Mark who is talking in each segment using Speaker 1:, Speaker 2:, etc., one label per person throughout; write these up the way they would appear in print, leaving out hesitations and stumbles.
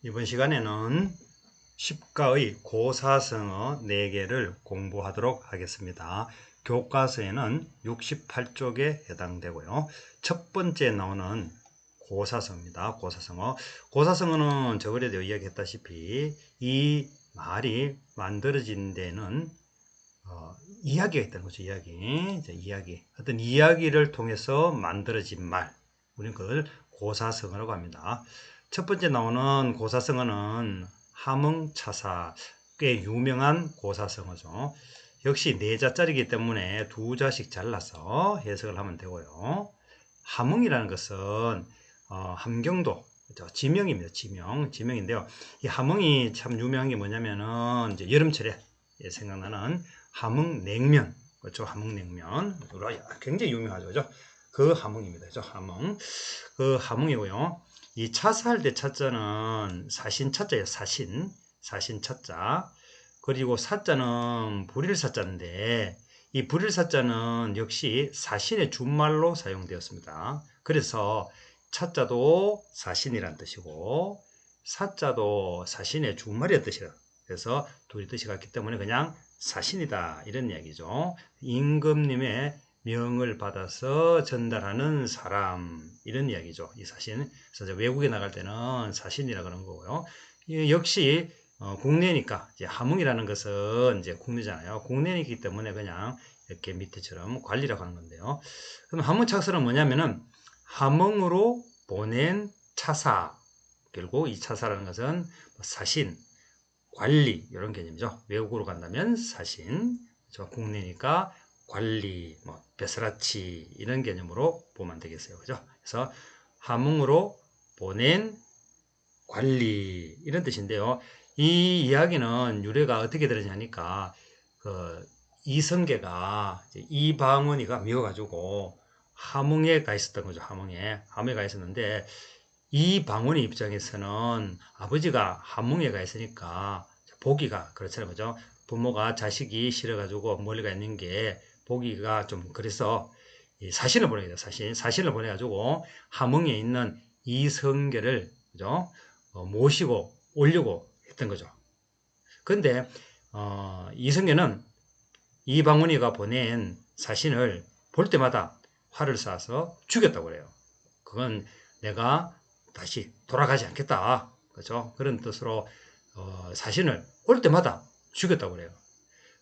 Speaker 1: 이번 시간에는 십가의 고사성어 4개를 공부하도록 하겠습니다. 교과서에는 68쪽에 해당되고요. 첫 번째 나오는 고사성어입니다. 고사성어. 고사성어는 저번에도 이야기했다시피 이 말이 만들어진 데는 이야기가 있다는 거죠. 이야기. 어떤 이야기를 통해서 만들어진 말. 우리는 그걸 고사성어라고 합니다. 첫 번째 나오는 고사성어는 함흥차사. 꽤 유명한 고사성어죠. 역시 네 자짜리이기 때문에 두 자씩 잘라서 해석을 하면 되고요. 함흥이라는 것은 함경도 지명입니다. 지명인데요. 이 함흥이 참 유명한 게 뭐냐면은 이제 여름철에 생각나는 함흥냉면, 그렇죠? 함흥냉면 굉장히 유명하죠, 그죠? 그 함흥입니다, 그죠? 함흥. 그 함흥이고요. 이 차사할 때 차자는 사신 차자예요. 사신 차자. 그리고 사자는 불일 사자인데 이 불일 사자는 역시 사신의 준말로 사용되었습니다. 그래서 차자도 사신이란 뜻이고 사자도 사신의 준말이란 뜻이에요. 그래서 둘이 뜻이 같기 때문에 그냥 사신이다 이런 이야기죠. 임금님의 명을 받아서 전달하는 사람 이런 이야기죠. 이 사신. 그래서 외국에 나갈 때는 사신이라 그런 거고요. 역시 국내니까 이제 함흥이라는 것은 이제 국내잖아요. 국내이기 때문에 그냥 이렇게 밑에처럼 관리라고 하는 건데요. 그럼 함흥차서는 뭐냐면은 함흥으로 보낸 차사. 결국 이 차사라는 것은 사신, 관리 이런 개념이죠. 외국으로 간다면 사신, 국내니까 관리, 벼슬아치 이런 개념으로 보면 되겠어요. 그죠? 그래서 함흥으로 보낸 관리 이런 뜻인데요. 이 이야기는 유래가 어떻게 들었냐니까 이성계가 이방원이가 미워가지고 함흥에 가 있었던 거죠. 함흥에 가 있었는데 이방원의 입장에서는 아버지가 함흥에 가 있으니까 보기가 그렇잖아요. 그죠? 부모가 자식이 싫어가지고 멀리 가 있는 게 보기가 좀 그래서 사신을 보내게 돼요. 사신을 보내가지고 함흥에 있는 이성계를 그죠? 모시고 오려고 했던 거죠. 그런데 이성계는 이방원이가 보낸 사신을 볼 때마다 화를 쏴서 죽였다고 그래요. 그건 내가 다시 돌아가지 않겠다. 그죠? 그런 뜻으로 사신을 올 때마다 죽였다고 그래요.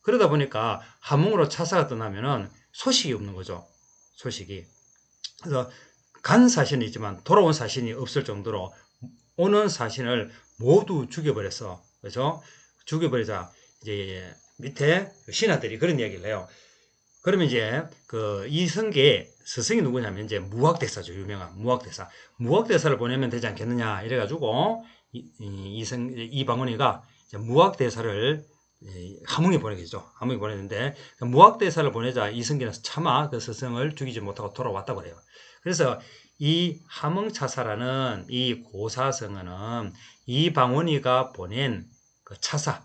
Speaker 1: 그러다 보니까 함흥으로 차사가 떠나면은 소식이 없는 거죠. 소식이. 그래서 간 사신이 있지만 돌아온 사신이 없을 정도로 오는 사신을 모두 죽여버렸어. 그죠? 죽여버리자 이제 밑에 신하들이 그런 이야기를 해요. 그러면 이제 그 이성계의 스승이 누구냐면 이제 무학대사죠. 유명한 무학대사. 무학대사를 보내면 되지 않겠느냐 이래가지고 이방원이가 무학대사를 함흥에 보내겠죠. 함흥에 보냈는데 무학대사를 보내자 이성계는 차마 그 스승을 죽이지 못하고 돌아왔다고 그래요. 그래서 이 함흥차사라는 이 고사성어는 이방원이가 보낸 그 차사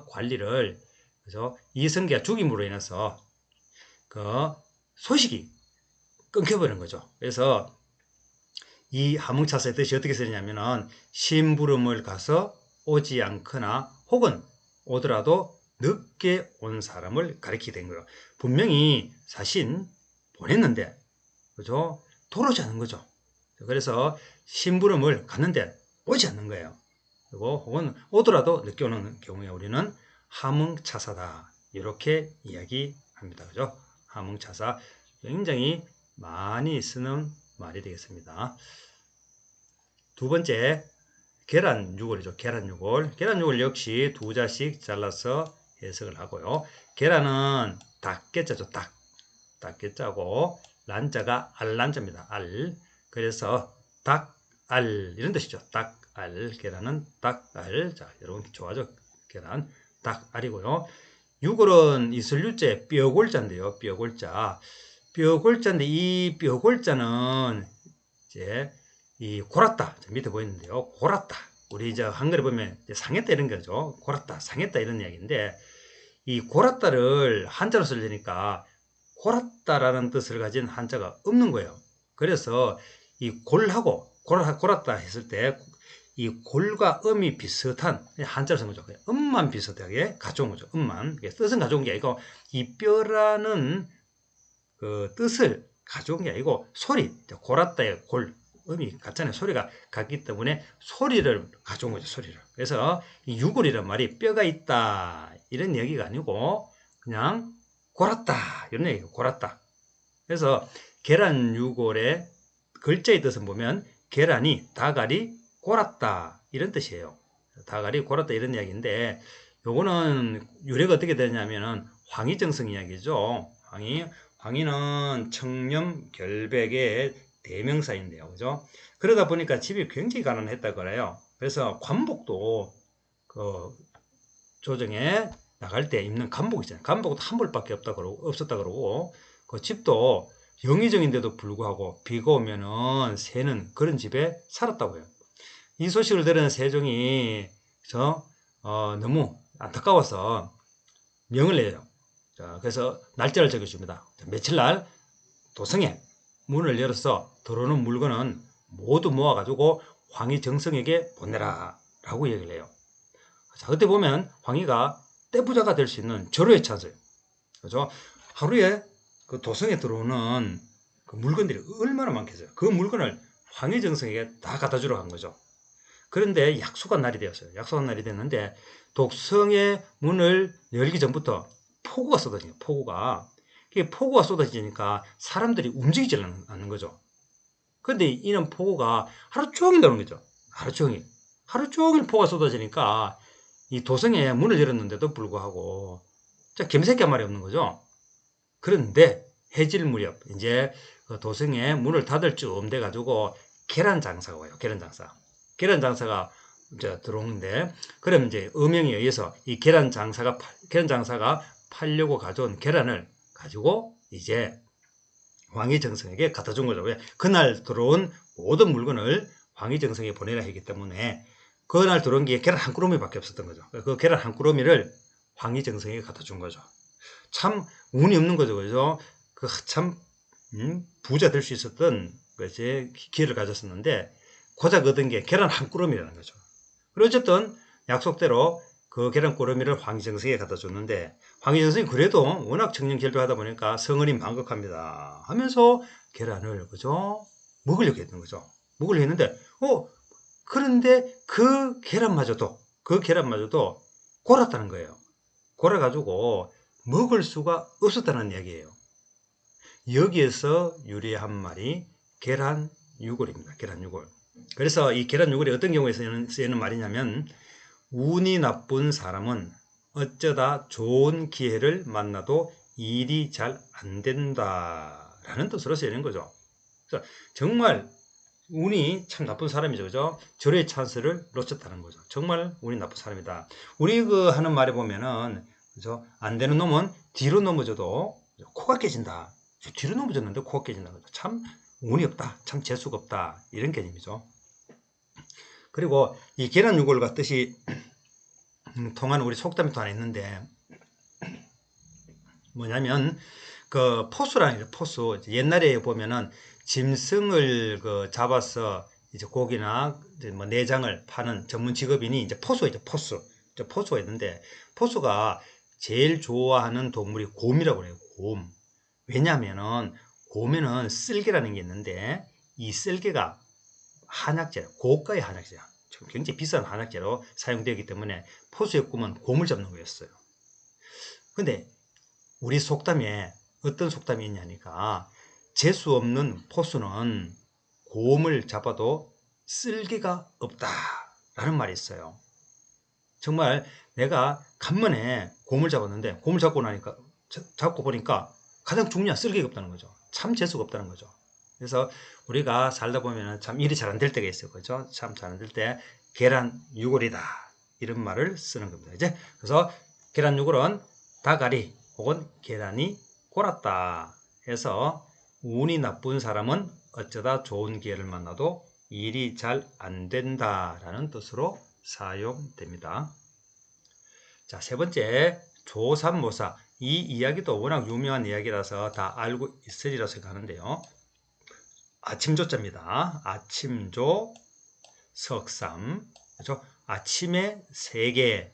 Speaker 1: 관리를 그래서 이성계가 죽임으로 인해서 그 소식이 끊겨버린 거죠. 그래서 이 함흥차사의 뜻이 어떻게 쓰냐면은 심부름을 가서 오지 않거나 혹은 오더라도 늦게 온 사람을 가리키게 된 거예요. 분명히 사신 보냈는데 그죠? 돌아오지 않는 거죠. 그래서 심부름을 갔는데 오지 않는 거예요. 그리고 혹은 오더라도 늦게 오는 경우에 우리는 함흥차사다 이렇게 이야기합니다. 그죠? 함흥차사 굉장히 많이 쓰는 말이 되겠습니다. 두 번째 계란유골이죠. 계란유골 역시 두 자씩 잘라서 해석을 하고요. 계란은 닭개자죠. 닭개자고 란자가 알란자입니다. 알. 그래서 닭알 이런 뜻이죠. 닭알. 계란은 닭알. 자, 여러분 좋아하죠? 계란 닭알이고요. 유골은 이슬유자 뼈골자인데요. 뼈골자인데 이 뼈골자는 이제 이 골았다 밑에 보이는데요. 골았다. 우리 이제 한글에 보면 상했다 이런 거죠. 골았다, 상했다 이런 이야기인데 이 골았다를 한자로 쓰려니까 골았다라는 뜻을 가진 한자가 없는 거예요. 그래서 이 골하고 골았다 했을 때 이 골과 음이 비슷한 한자로 쓴 거죠. 음만 비슷하게 가져온 거죠. 음만. 뜻은 가져온 게 아니고 이 뼈라는 그 뜻을 가져온 게 아니고 소리, 골았다의 골, 음이 같잖아요. 소리가 같기 때문에 소리를 가져온 거죠. 소리를. 그래서 이 유골이란 말이 뼈가 있다 이런 얘기가 아니고 그냥 골았다 이런 얘기예요. 골았다. 그래서 계란 유골의 글자의 뜻은 보면 계란이 다갈이 골았다 이런 뜻이에요. 다갈이 골았다 이런 이야기인데 요거는 유래가 어떻게 되냐면은 황희정성 이야기죠. 황희는 청렴 결백의 대명사인데요. 그죠? 그러다 보니까 집이 굉장히 가난했다 그래요. 그래서 관복도 그 조정에 나갈 때 입는 간복 있잖아요. 간복도 한 벌밖에 없었다 그러고 그 집도 영의정인데도 불구하고 비가 오면은 새는 그런 집에 살았다고 해요. 이 소식을 들은 세종이 너무 안타까워서 명을 내요. 자, 그래서 날짜를 적어줍니다. 며칠 날 도성에 문을 열어서 들어오는 물건은 모두 모아가지고 황희정성에게 보내라 라고 얘기를 해요. 자, 그때 보면 황희가 떼부자가 될 수 있는 절호의 찬스예요. 그죠? 하루에 그 도성에 들어오는 그 물건들이 얼마나 많겠어요. 그 물건을 황희정성에게 다 갖다 주러 간 거죠. 그런데 약속한 날이 되었어요. 약속한 날이 됐는데 독성의 문을 열기 전부터 폭우가 쏟아져요. 폭우가 쏟아지니까 사람들이 움직이지 않는 거죠. 그런데 이는 폭우가 하루 종일 나오는 거죠. 하루 종일 폭우가 쏟아지니까 이 도성에 문을 열었는데도 불구하고 겸새끼 한 마리 없는 거죠. 그런데 해질 무렵 이제 그 도성에 문을 닫을 쯤 돼 가지고 계란 장사가 와요. 계란 장사가 이제 들어오는데 그럼 이제 음영에 의해서 이 계란 장사가 팔려고 가져온 계란을 가지고 이제 황희정성에게 갖다 준 거죠. 왜? 그날 들어온 모든 물건을 황희정성에 보내라 했기 때문에 그날 들어온 게 계란 한 꾸러미밖에 없었던 거죠. 그 계란 한 꾸러미를 황희정성에게 갖다 준 거죠. 참 운이 없는 거죠. 그죠? 참 부자 될 수 있었던 것이 기회를 가졌었는데 고작 얻은 게 계란 한 꾸러미라는 거죠. 그리고 어쨌든 약속대로 그 계란 꾸러미를 황희정성에게 갖다 줬는데 황희정성이 그래도 워낙 청렴결백하다 보니까 성은이 만극합니다 하면서 계란을 그죠? 먹으려고 했던 거죠. 먹으려고 했는데 그런데 그 계란마저도 골았다는 거예요. 골아가지고 먹을 수가 없었다는 이야기예요. 여기에서 유래한 말이 계란 유골입니다. 계란 유골. 그래서 이 계란 유골이 어떤 경우에 쓰이는 말이냐면 운이 나쁜 사람은 어쩌다 좋은 기회를 만나도 일이 잘 안 된다라는 뜻으로 쓰이는 거죠. 그래서 정말 운이 참 나쁜 사람이죠. 그죠? 절호의 찬스를 놓쳤다는 거죠. 정말 운이 나쁜 사람이다. 우리 하는 말에 보면은 그죠? 안 되는 놈은 뒤로 넘어져도 코가 깨진다. 뒤로 넘어졌는데 코가 깨진다. 참 운이 없다. 참 재수가 없다. 이런 개념이죠. 그리고 이 계란 유골과 뜻이 통하는 우리 속담이 또 하나 있는데 뭐냐면 그 포수라는 게 포수. 옛날에 보면은 짐승을 잡아서 이제 고기나 이제 뭐 내장을 파는 전문 직업인이 이제 포수이죠. 포수가 있는데 포수가 제일 좋아하는 동물이 곰이라고 그래요. 곰. 왜냐하면은 곰에는 쓸개라는 게 있는데 이 쓸개가 한약재, 고가의 한약재야. 굉장히 비싼 한약재로 사용되기 때문에 포수의 꿈은 곰을 잡는 거였어요. 근데 우리 속담에 어떤 속담이 있냐니까 재수 없는 포수는 곰을 잡아도 쓸개가 없다라는 말이 있어요. 정말 내가 간만에 곰을 잡았는데 곰을 잡고 보니까 가장 중요한 쓸개가 없다는 거죠. 참 재수가 없다는 거죠. 그래서 우리가 살다 보면 참 일이 잘 안 될 때가 있어요. 그죠? 참 잘 안 될 때 계란 유골이다 이런 말을 쓰는 겁니다. 이제 그래서 계란 유골은 다가리 혹은 계란이 골았다 해서 운이 나쁜 사람은 어쩌다 좋은 기회를 만나도 일이 잘 안 된다라는 뜻으로 사용됩니다. 자, 세 번째 조삼모사. 이 이야기도 워낙 유명한 이야기라서 다 알고 있으리라 생각하는데요. 아침조자입니다. 아침조 석삼. 그렇죠? 아침에 3개.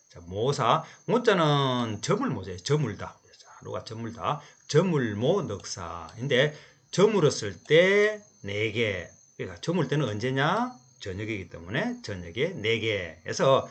Speaker 1: 자, 모사. 모자는 저물모자예요. 저물다. 하루가 저물다. 저물모 넉사인데 저물었을 때 4개. 그러니까 저물 때는 언제냐? 저녁이기 때문에 저녁에 4개. 해서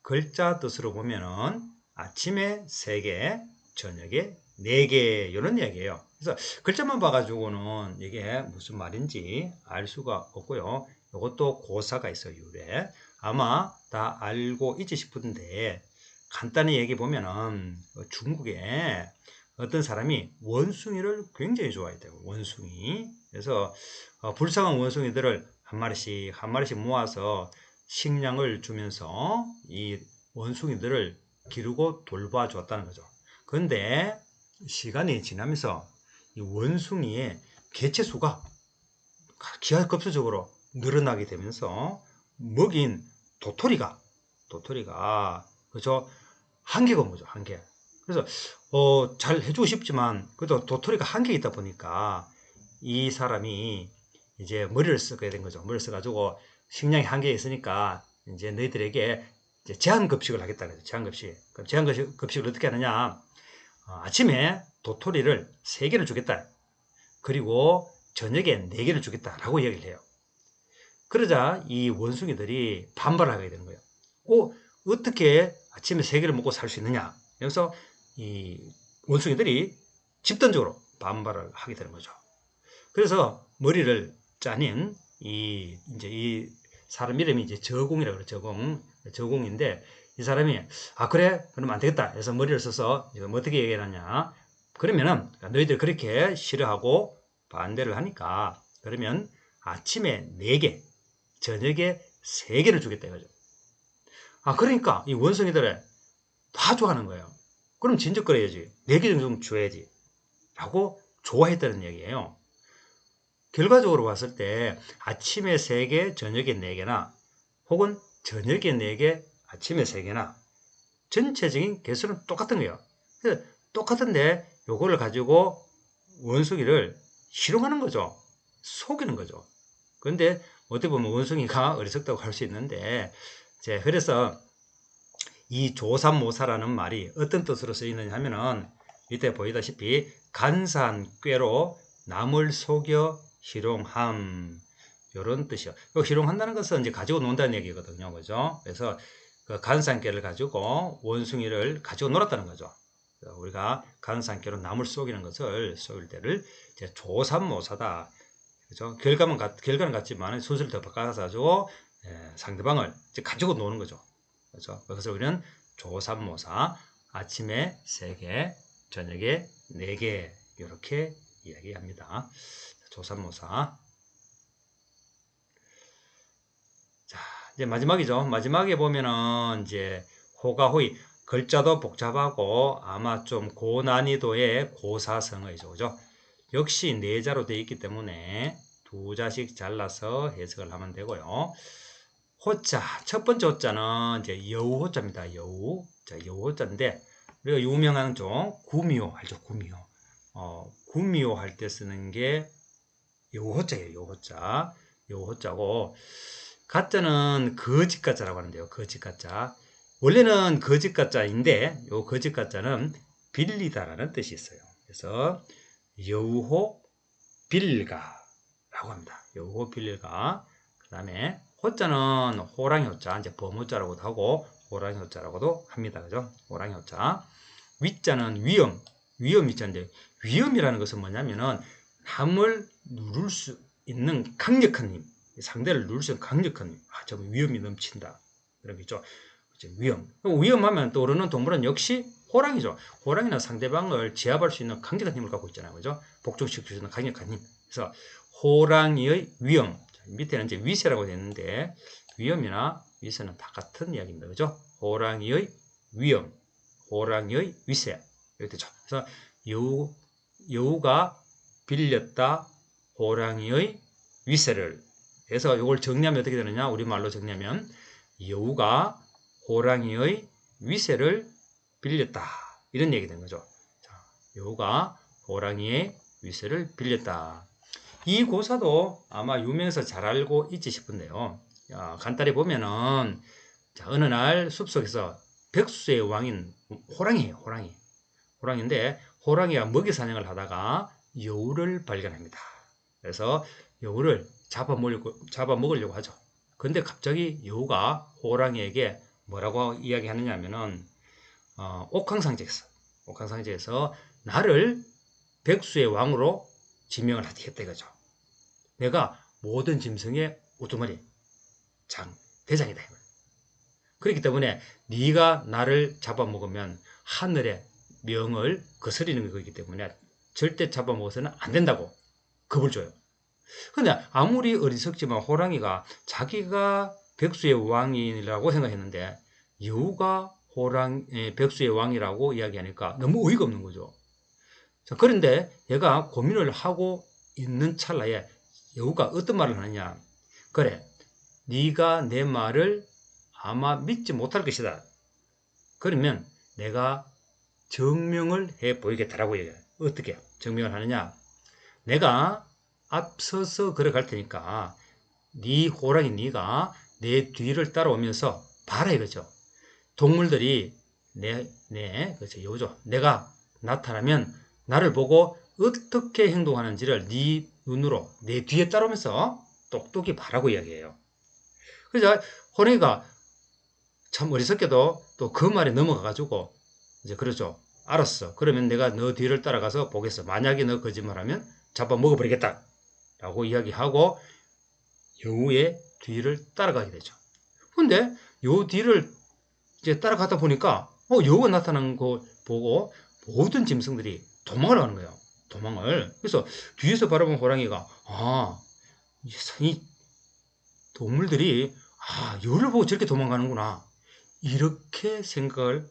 Speaker 1: 글자 뜻으로 보면은 아침에 3개, 저녁에 4개 이런 이야기예요. 그래서 글자만 봐가지고는 이게 무슨 말인지 알 수가 없고요. 이것도 고사가 있어요. 유래. 아마 다 알고 있지 싶은데 간단히 얘기해 보면은 중국에 어떤 사람이 원숭이를 굉장히 좋아했대요. 원숭이. 그래서 불쌍한 원숭이들을 한 마리씩 모아서 식량을 주면서 이 원숭이들을 기르고 돌봐주었다는 거죠. 그런데 시간이 지나면서 이 원숭이의 개체수가 기하급수적으로 늘어나게 되면서 먹인 도토리가 그죠? 한계가 온 거죠. 한계. 그래서 잘 해주고 싶지만 그래도 도토리가 한계 있다 보니까 이 사람이 이제 머리를 쓰게 된 거죠. 머리를 써가지고 식량이 한계가 있으니까 이제 너희들에게 이제 제한급식을 하겠다는 거죠. 제한급식. 그럼 제한급식을 어떻게 하느냐? 아침에 도토리를 3개를 주겠다. 그리고 저녁에 4개를 주겠다라고 얘기를 해요. 그러자 이 원숭이들이 반발을 하게 되는 거예요. 어떻게 아침에 3개를 먹고 살 수 있느냐? 여기서 이 원숭이들이 집단적으로 반발을 하게 되는 거죠. 그래서 머리를 짜낸 이제 이 사람 이름이 이제 저공이라고 그래요. 저공인데 이 사람이 그래 그러면 안 되겠다 해서 머리를 써서 지금 어떻게 얘기하느냐? 그러면은 너희들 그렇게 싫어하고 반대를 하니까 그러면 아침에 4개, 저녁에 3개를 주겠다 이거죠. 그러니까 이 원숭이들을 다 좋아하는 거예요. 그럼 진즉거려야지. 4개 정도 줘야지. 라고 좋아했다는 얘기예요. 결과적으로 봤을 때 아침에 3개, 저녁에 4개나 혹은 저녁에 4개, 아침에 3개나 전체적인 개수는 똑같은 거예요. 그래서 똑같은데 요거를 가지고 원숭이를 실험하는 거죠. 속이는 거죠. 그런데 어떻게 보면 원숭이가 어리석다고 할 수 있는데 그래서 이 조삼모사라는 말이 어떤 뜻으로 쓰이느냐 하면은 밑에 보이다시피 간산꾀로 남을 속여 희롱함 이런 뜻이요. 희롱한다는 것은 이제 가지고 논다는 얘기거든요, 그죠? 그래서 그 간산꾀를 가지고 원숭이를 가지고 놀았다는 거죠. 우리가 간산꾀로 남을 속이는 것을 속일 때를 이제 조삼모사다. 그죠? 결과는 같지만 순서를 더 바꿔가지고 상대방을 이제 가지고 노는 거죠. 그렇죠? 그래서 우리는 조삼모사 아침에 3개, 저녁에 4개 이렇게 이야기합니다. 조삼모사. 자, 이제 마지막이죠. 마지막에 보면은 이제 호가호의 글자도 복잡하고 아마 좀 고난이도의 고사성어이죠. 그죠? 역시 4자로 되어 있기 때문에 2자씩 잘라서 해석을 하면 되고요. 호자, 첫 번째 호자는 이제 여우호자입니다. 여우. 자, 여우호자인데, 우리가 유명한 좀 구미호 알죠? 구미호. 구미호 할 때 쓰는 게 여우호자예요. 여우호자. 여우호자고, 가짜는 거짓가짜라고 하는데요. 거짓가짜. 원래는 거짓가짜인데, 요 거짓가짜는 빌리다라는 뜻이 있어요. 그래서 여우호 빌가라고 합니다. 여우호 빌가. 그 다음에 호자는 호랑이 호자, 이제 범호자라고도 하고 호랑이 호자라고도 합니다. 그죠? 호랑이 호자. 위자는 위험 위자인데 위험이라는 것은 뭐냐면은 남을 누를 수 있는 강력한 힘, 상대를 누를 수 있는 강력한 힘. 저 위험이 넘친다. 이런 게 있죠. 위험. 위험하면 떠오르는 동물은 역시 호랑이죠. 호랑이는 상대방을 제압할 수 있는 강력한 힘을 갖고 있잖아요. 그죠? 복종시킬 수 있는 강력한 힘. 그래서 호랑이의 위험. 밑에는 이제 위세라고 되어 있는데 위험이나 위세는 다 같은 이야기입니다. 그죠? 호랑이의 위험, 호랑이의 위세. 이렇게 되죠. 그래서 여우가 빌렸다 호랑이의 위세를. 그래서 이걸 정리하면 어떻게 되느냐? 우리말로 정리하면 여우가 호랑이의 위세를 빌렸다. 이런 얘기 된 거죠. 자, 여우가 호랑이의 위세를 빌렸다. 이 고사도 아마 유명해서 잘 알고 있지 싶은데요. 간단히 보면은 자, 어느 날 숲속에서 백수의 왕인 호랑이에요. 호랑이인데 호랑이가 먹이 사냥을 하다가 여우를 발견합니다. 그래서 여우를 잡아먹으려고 하죠. 근데 갑자기 여우가 호랑이에게 뭐라고 이야기하느냐 하면은 옥황상제에서 나를 백수의 왕으로 지명을 하겠다 이거죠. 내가 모든 짐승의 우두머리 대장이다. 그렇기 때문에 네가 나를 잡아먹으면 하늘의 명을 거스리는 거기 때문에 절대 잡아먹어서는 안 된다고 겁을 줘요. 근데 아무리 어리석지만 호랑이가 자기가 백수의 왕이라고 생각했는데 여우가 백수의 왕이라고 이야기하니까 너무 어이가 없는 거죠. 자, 그런데 얘가 고민을 하고 있는 찰나에 여우가 어떤 말을 하느냐. 그래, 네가 내 말을 아마 믿지 못할 것이다. 그러면 내가 증명을 해 보이겠다라고 얘기해요. 어떻게 증명을 하느냐. 내가 앞서서 걸어갈 테니까 호랑이 네가 내 뒤를 따라오면서 봐라 이거죠. 동물들이 그렇죠. 여우죠. 내가 나타나면 나를 보고 어떻게 행동하는지를 네 눈으로 내 뒤에 따라오면서 똑똑히 봐라고 이야기해요. 그래서 호랑이가 참 어리석게도 또 그 말에 넘어가가지고 이제 그러죠. 알았어. 그러면 내가 너 뒤를 따라가서 보겠어. 만약에 너 거짓말하면 잡아 먹어버리겠다. 라고 이야기하고 여우의 뒤를 따라가게 되죠. 근데 여우 뒤를 이제 따라가다 보니까 여우가 나타난 거 보고 모든 짐승들이 도망을 하는 거예요. 도망을. 그래서 뒤에서 바라본 호랑이가 이 동물들이 여우를 보고 저렇게 도망가는구나. 이렇게 생각을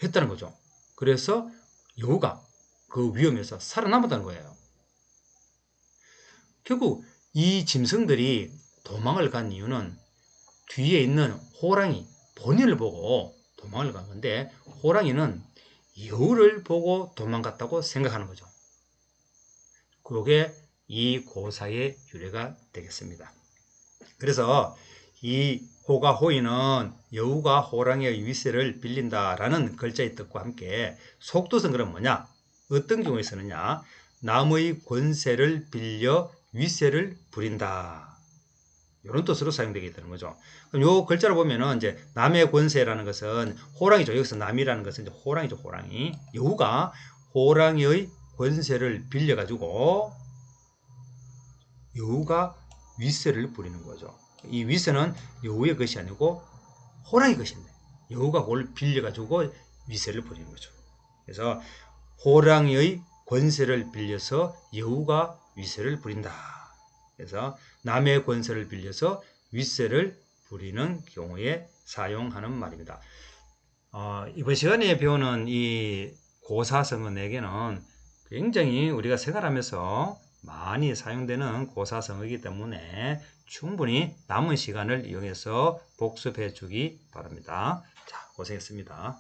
Speaker 1: 했다는 거죠. 그래서 여우가 그 위험에서 살아남았다는 거예요. 결국 이 짐승들이 도망을 간 이유는 뒤에 있는 호랑이 본인을 보고 도망을 간 건데 호랑이는 여우를 보고 도망갔다고 생각하는 거죠. 그게 이 고사의 유래가 되겠습니다. 그래서 이 호가 호의는 여우가 호랑이의 위세를 빌린다라는 글자의 뜻과 함께 속도성 그럼 뭐냐? 어떤 경우에 쓰느냐? 남의 권세를 빌려 위세를 부린다. 이런 뜻으로 사용되게 되는 거죠. 그럼 요 글자를 보면은 이제 남의 권세라는 것은 호랑이죠. 여기서 남이라는 것은 이제 호랑이죠. 호랑이. 여우가 호랑이의 권세를 빌려가지고 여우가 위세를 부리는 거죠. 이 위세는 여우의 것이 아니고 호랑이 것인데 여우가 그걸 빌려가지고 위세를 부리는 거죠. 그래서 호랑이의 권세를 빌려서 여우가 위세를 부린다. 그래서 남의 권세를 빌려서 윗세를 부리는 경우에 사용하는 말입니다. 이번 시간에 배우는 이 고사성어에게는 굉장히 우리가 생활하면서 많이 사용되는 고사성어이기 때문에 충분히 남은 시간을 이용해서 복습해 주기 바랍니다. 자, 고생했습니다.